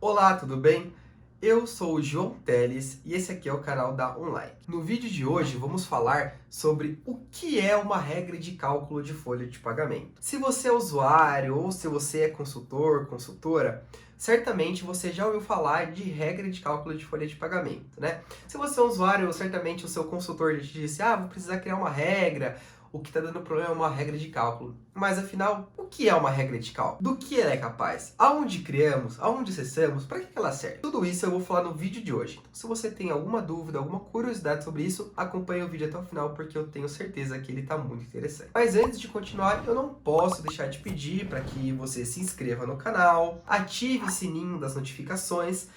Olá, tudo bem? Eu sou o João Teles e esse aqui é o canal da Online. No vídeo de hoje vamos falar sobre o que é uma regra de cálculo de folha de pagamento. Se você é usuário ou se você é consultor, consultora, certamente você já ouviu falar de regra de cálculo de folha de pagamento, né? Se você é um usuário, certamente o seu consultor já te disse, vou precisar criar uma regra, o que está dando problema é uma regra de cálculo. Mas afinal, o que é uma regra de cálculo? Do que ela é capaz? Aonde criamos? Aonde acessamos? Para que ela serve? Tudo isso eu vou falar no vídeo de hoje. Então, se você tem alguma dúvida, alguma curiosidade sobre isso, acompanhe o vídeo até o final porque eu tenho certeza que ele está muito interessante. Mas antes de continuar, eu não posso deixar de pedir para que você se inscreva no canal, ative o sininho das notificações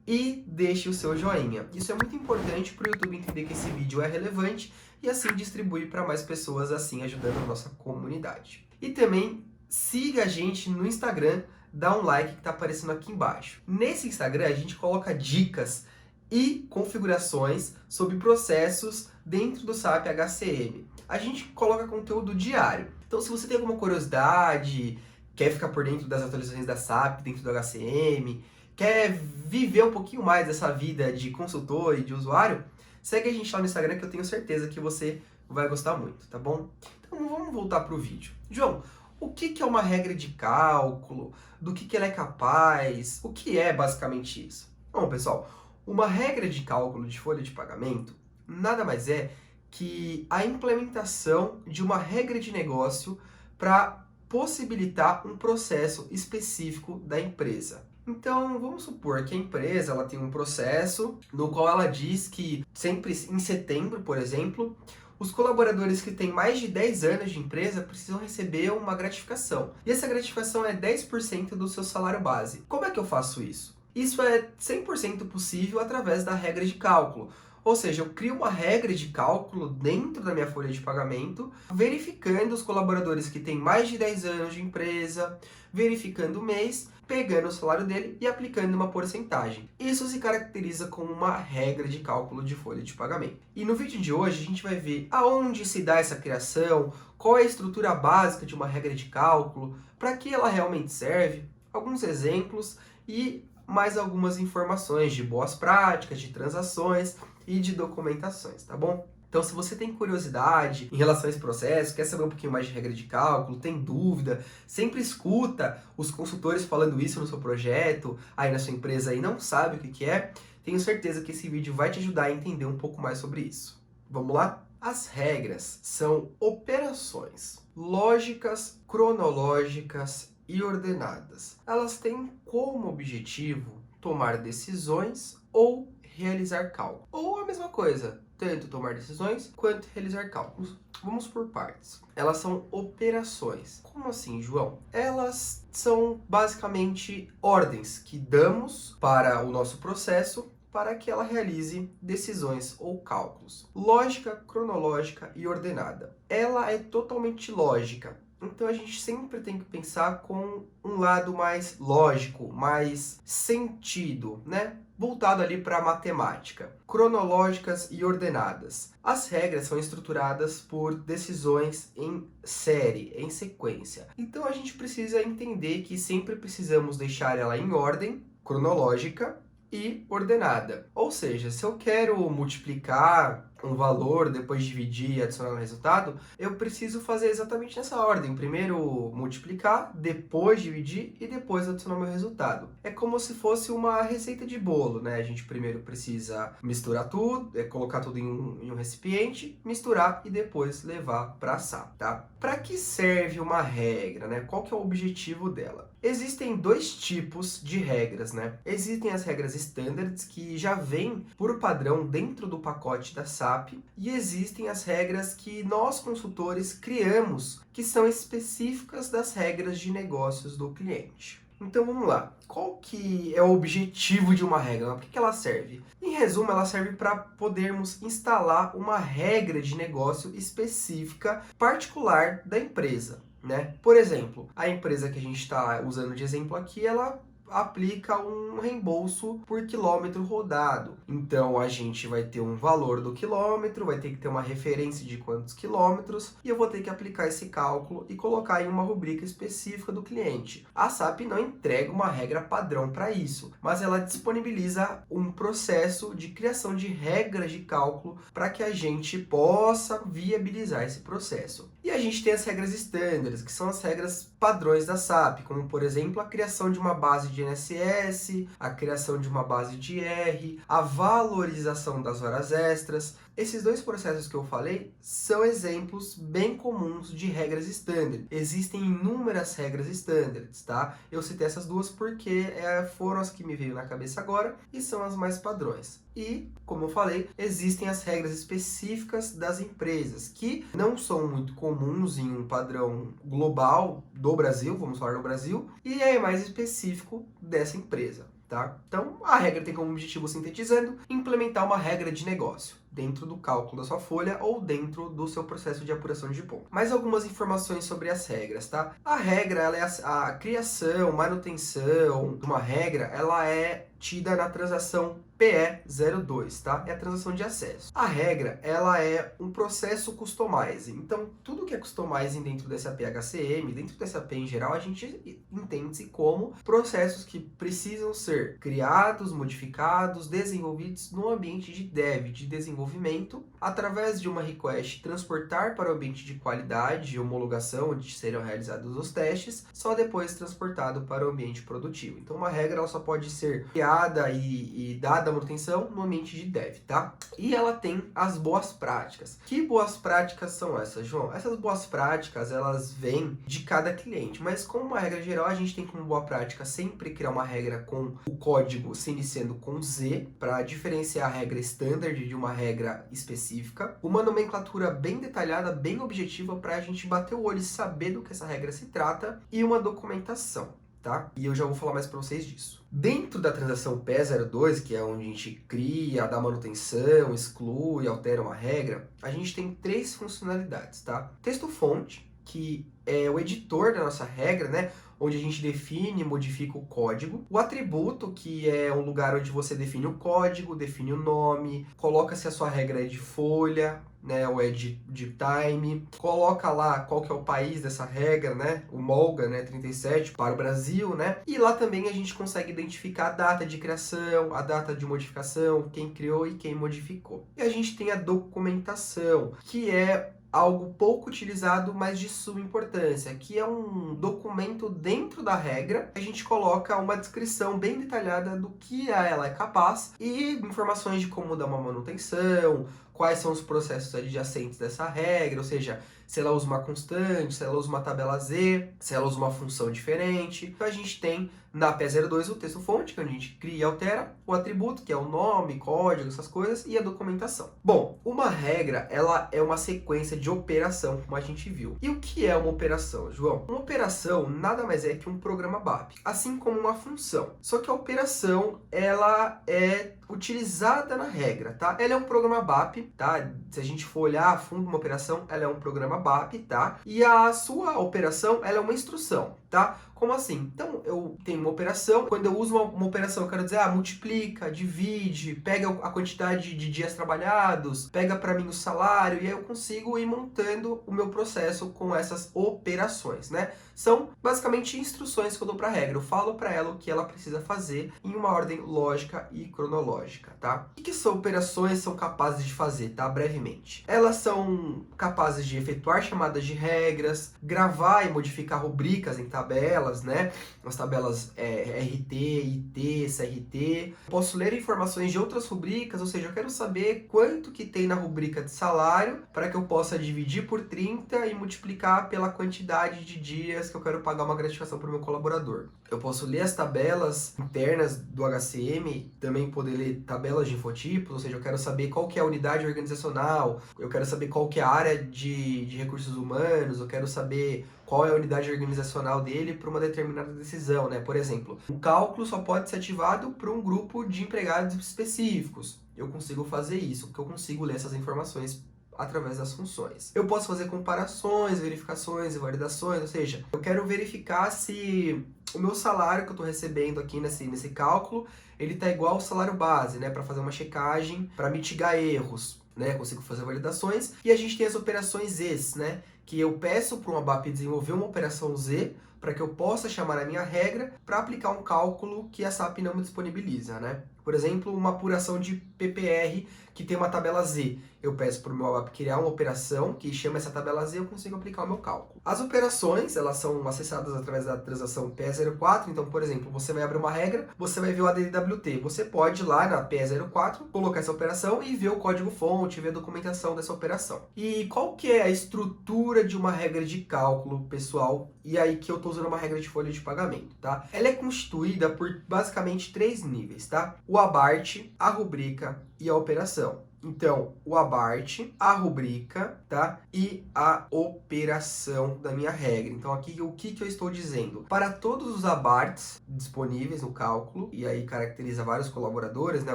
e deixe o seu joinha. Isso é muito importante para o YouTube entender que esse vídeo é relevante e assim distribuir para mais pessoas, assim ajudando a nossa comunidade. E também siga a gente no Instagram, dá um like que está aparecendo aqui embaixo. Nesse Instagram a gente coloca dicas e configurações sobre processos dentro do SAP HCM. A gente coloca conteúdo diário. Então se você tem alguma curiosidade, quer ficar por dentro das atualizações da SAP dentro do HCM, quer viver um pouquinho mais dessa vida de consultor e de usuário, segue a gente lá no Instagram que eu tenho certeza que você vai gostar muito, tá bom? Então vamos voltar para o vídeo. João, o que é uma regra de cálculo? Do que ela é capaz? O que é basicamente isso? Bom, pessoal, uma regra de cálculo de folha de pagamento nada mais é que a implementação de uma regra de negócio para possibilitar um processo específico da empresa. Então, vamos supor que a empresa ela tem um processo no qual ela diz que sempre em setembro, por exemplo, os colaboradores que têm mais de 10 anos de empresa precisam receber uma gratificação. E essa gratificação é 10% do seu salário base. Como é que eu faço isso? Isso é 100% possível através da regra de cálculo. Ou seja, eu crio uma regra de cálculo dentro da minha folha de pagamento, verificando os colaboradores que têm mais de 10 anos de empresa, verificando o mês, pegando o salário dele e aplicando uma porcentagem. Isso se caracteriza como uma regra de cálculo de folha de pagamento. E no vídeo de hoje a gente vai ver aonde se dá essa criação, qual é a estrutura básica de uma regra de cálculo, para que ela realmente serve, alguns exemplos e mais algumas informações de boas práticas, de transações e de documentações, tá bom? Então, se você tem curiosidade em relação a esse processo, quer saber um pouquinho mais de regra de cálculo, tem dúvida, sempre escuta os consultores falando isso no seu projeto, aí na sua empresa e não sabe o que é, tenho certeza que esse vídeo vai te ajudar a entender um pouco mais sobre isso. Vamos lá? As regras são operações lógicas, cronológicas e ordenadas. Elas têm como objetivo tomar decisões ou realizar cálculos. Ou a mesma coisa, tanto tomar decisões quanto realizar cálculos. Vamos por partes. Elas são operações. Como assim, João? Elas são basicamente ordens que damos para o nosso processo para que ela realize decisões ou cálculos. Lógica, cronológica e ordenada. Ela é totalmente lógica. Então a gente sempre tem que pensar com um lado mais lógico, mais sentido, né? Voltado ali para a matemática. Cronológicas e ordenadas. As regras são estruturadas por decisões em série, em sequência. Então a gente precisa entender que sempre precisamos deixar ela em ordem cronológica e ordenada. Ou seja, se eu quero multiplicar um valor, depois dividir e adicionar no resultado, eu preciso fazer exatamente nessa ordem. Primeiro multiplicar, depois dividir e depois adicionar meu resultado. É como se fosse uma receita de bolo, né? A gente primeiro precisa misturar tudo, colocar tudo em um recipiente, misturar e depois levar para assar, tá? Para que serve uma regra, né? Qual que é o objetivo dela? Existem dois tipos de regras, né? Existem as regras standards, que já vêm por padrão dentro do pacote da SAP, e existem as regras que nós consultores criamos, que são específicas das regras de negócios do cliente. Então vamos lá, qual que é o objetivo de uma regra? Para que ela serve? Em resumo, ela serve para podermos instalar uma regra de negócio específica, particular da empresa, né? Por exemplo, a empresa que a gente está usando de exemplo aqui, ela aplica um reembolso por quilômetro rodado. Então a gente vai ter um valor do quilômetro, vai ter que ter uma referência de quantos quilômetros, e eu vou ter que aplicar esse cálculo e colocar em uma rubrica específica do cliente. A SAP não entrega uma regra padrão para isso, mas ela disponibiliza um processo de criação de regras de cálculo para que a gente possa viabilizar esse processo. E a gente tem as regras standards, que são as regras padrões da SAP, como por exemplo a criação de uma base de INSS, a criação de uma base de R, a valorização das horas extras. Esses dois processos que eu falei são exemplos bem comuns de regras standard. Existem inúmeras regras standards, tá? Eu citei essas duas porque foram as que me veio na cabeça agora e são as mais padrões. E, como eu falei, existem as regras específicas das empresas, que não são muito comuns em um padrão global do Brasil, vamos falar do Brasil, e é mais específico dessa empresa, tá? Então, a regra tem como objetivo, sintetizando, implementar uma regra de negócio dentro do cálculo da sua folha ou dentro do seu processo de apuração de ponto. Mais algumas informações sobre as regras, tá? A regra, ela é a criação, manutenção de uma regra, ela é tida na transação PE02, tá? É a transação de acesso. A regra, ela é um processo customizing. Então, tudo que é customizing dentro do SAP HCM, dentro do SAP em geral, a gente entende como processos que precisam ser criados, modificados, desenvolvidos no ambiente de dev, de desenvolvimento, através de uma request transportar para o ambiente de qualidade e homologação, onde serão realizados os testes, só depois transportado para o ambiente produtivo. Então, uma regra ela só pode ser criada e dada manutenção no ambiente de dev, tá? E ela tem as boas práticas. Que boas práticas são essas, João? Essas boas práticas, elas vêm de cada cliente, mas como uma regra geral, a gente tem como boa prática sempre criar uma regra com o código se iniciando com Z, para diferenciar a regra standard de uma regra específica, uma nomenclatura bem detalhada, bem objetiva, para a gente bater o olho e saber do que essa regra se trata, e uma documentação. Tá? E eu já vou falar mais para vocês disso. Dentro da transação PE02, que é onde a gente cria, dá manutenção, exclui, altera uma regra, a gente tem 3 funcionalidades, tá? Texto-fonte, que é o editor da nossa regra, né? Onde a gente define e modifica o código. O atributo, que é um lugar onde você define o código, define o nome, coloca se a sua regra é de folha, né, ou é de time, coloca lá qual que é o país dessa regra, né, o MOLGA, né, 37 para o Brasil, né, e lá também a gente consegue identificar a data de criação, a data de modificação, quem criou e quem modificou. E a gente tem a documentação, que é algo pouco utilizado, mas de suma importância, que é um documento dentro da regra. A gente coloca uma descrição bem detalhada do que ela é capaz e informações de como dar uma manutenção, quais são os processos adjacentes dessa regra, ou seja, se ela usa uma constante, se ela usa uma tabela Z, se ela usa uma função diferente. Então a gente tem na PE02 o texto-fonte, que a gente cria e altera, o atributo, que é o nome, código, essas coisas, e a documentação. Bom, uma regra, ela é uma sequência de operação, como a gente viu. E o que é uma operação, João? Uma operação nada mais é que um programa BAP, assim como uma função. Só que a operação, ela é utilizada na regra, tá? Ela é um programa BAP, tá? Se a gente for olhar a fundo uma operação, ela é um programa BAP, tá? E a sua operação, ela é uma instrução, tá? Como assim? Então, eu tenho uma operação, quando eu uso uma operação, eu quero dizer, multiplica, divide, pega a quantidade de dias trabalhados, pega para mim o salário, e aí eu consigo ir montando o meu processo com essas operações, né? São basicamente instruções que eu dou para a regra. Eu falo para ela o que ela precisa fazer em uma ordem lógica e cronológica, tá? O que essas operações são capazes de fazer, tá? Brevemente. Elas são capazes de efetuar chamadas de regras, gravar e modificar rubricas em tabelas, né? As tabelas RT, IT, CRT. Posso ler informações de outras rubricas, ou seja, eu quero saber quanto que tem na rubrica de salário para que eu possa dividir por 30 e multiplicar pela quantidade de dias que eu quero pagar uma gratificação para o meu colaborador. Eu posso ler as tabelas internas do HCM, também poder ler tabelas de infotipos, ou seja, eu quero saber qual que é a unidade organizacional, eu quero saber qual que é a área de recursos humanos, eu quero saber qual é a unidade organizacional dele para uma determinada decisão, né? Por exemplo, o cálculo só pode ser ativado para um grupo de empregados específicos. Eu consigo fazer isso, porque eu consigo ler essas informações através das funções. Eu posso fazer comparações, verificações e validações, ou seja, eu quero verificar se o meu salário que eu estou recebendo aqui nesse cálculo, ele está igual ao salário base, né? Para fazer uma checagem, para mitigar erros, né? Consigo fazer validações. E a gente tem as operações Zs, né? Que eu peço para um ABAP desenvolver uma operação Z para que eu possa chamar a minha regra para aplicar um cálculo que a SAP não me disponibiliza, né? Por exemplo, uma apuração de PPR que tem uma tabela Z. Eu peço para o meu ABAP criar uma operação que chama essa tabela Z e eu consigo aplicar o meu cálculo. As operações, elas são acessadas através da transação PE04. Então, por exemplo, você vai abrir uma regra, você vai ver o ADWT. Você pode ir lá na PE04, colocar essa operação e ver o código-fonte, ver a documentação dessa operação. E qual que é a estrutura de uma regra de cálculo, pessoal? E aí que eu estou usando uma regra de folha de pagamento, tá? Ela é constituída por basicamente 3 níveis, tá? O abart, a rubrica e a operação. Então, o abart, a rubrica, tá? E a operação da minha regra. Então, aqui o que eu estou dizendo? Para todos os abarts disponíveis no cálculo, e aí caracteriza vários colaboradores, né?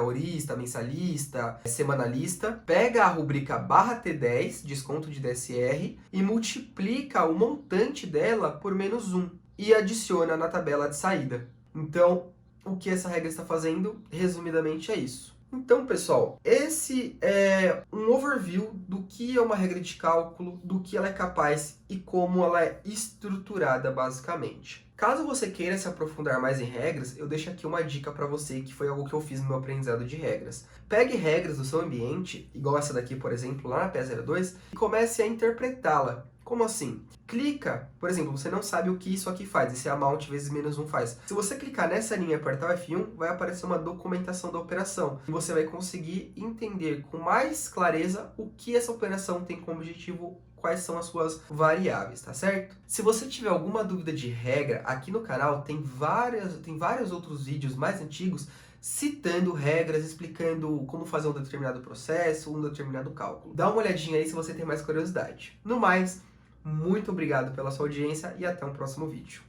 Horista, mensalista, semanalista, pega a rubrica /T10, desconto de DSR, e multiplica o montante dela por -1 e adiciona na tabela de saída. Então, o que essa regra está fazendo, resumidamente, é isso. Então, pessoal, esse é um overview do que é uma regra de cálculo, do que ela é capaz e como ela é estruturada, basicamente. Caso você queira se aprofundar mais em regras, eu deixo aqui uma dica para você, que foi algo que eu fiz no meu aprendizado de regras. Pegue regras do seu ambiente, igual essa daqui, por exemplo, lá na PE02, e comece a interpretá-la. Como assim? Clica, por exemplo, você não sabe o que isso aqui faz, esse amount vezes -1 faz. Se você clicar nessa linha e apertar o F1, vai aparecer uma documentação da operação. E você vai conseguir entender com mais clareza o que essa operação tem como objetivo, quais são as suas variáveis, tá certo? Se você tiver alguma dúvida de regra, aqui no canal tem vários outros vídeos mais antigos citando regras, explicando como fazer um determinado processo, um determinado cálculo. Dá uma olhadinha aí se você tem mais curiosidade. No mais, muito obrigado pela sua audiência e até um próximo vídeo.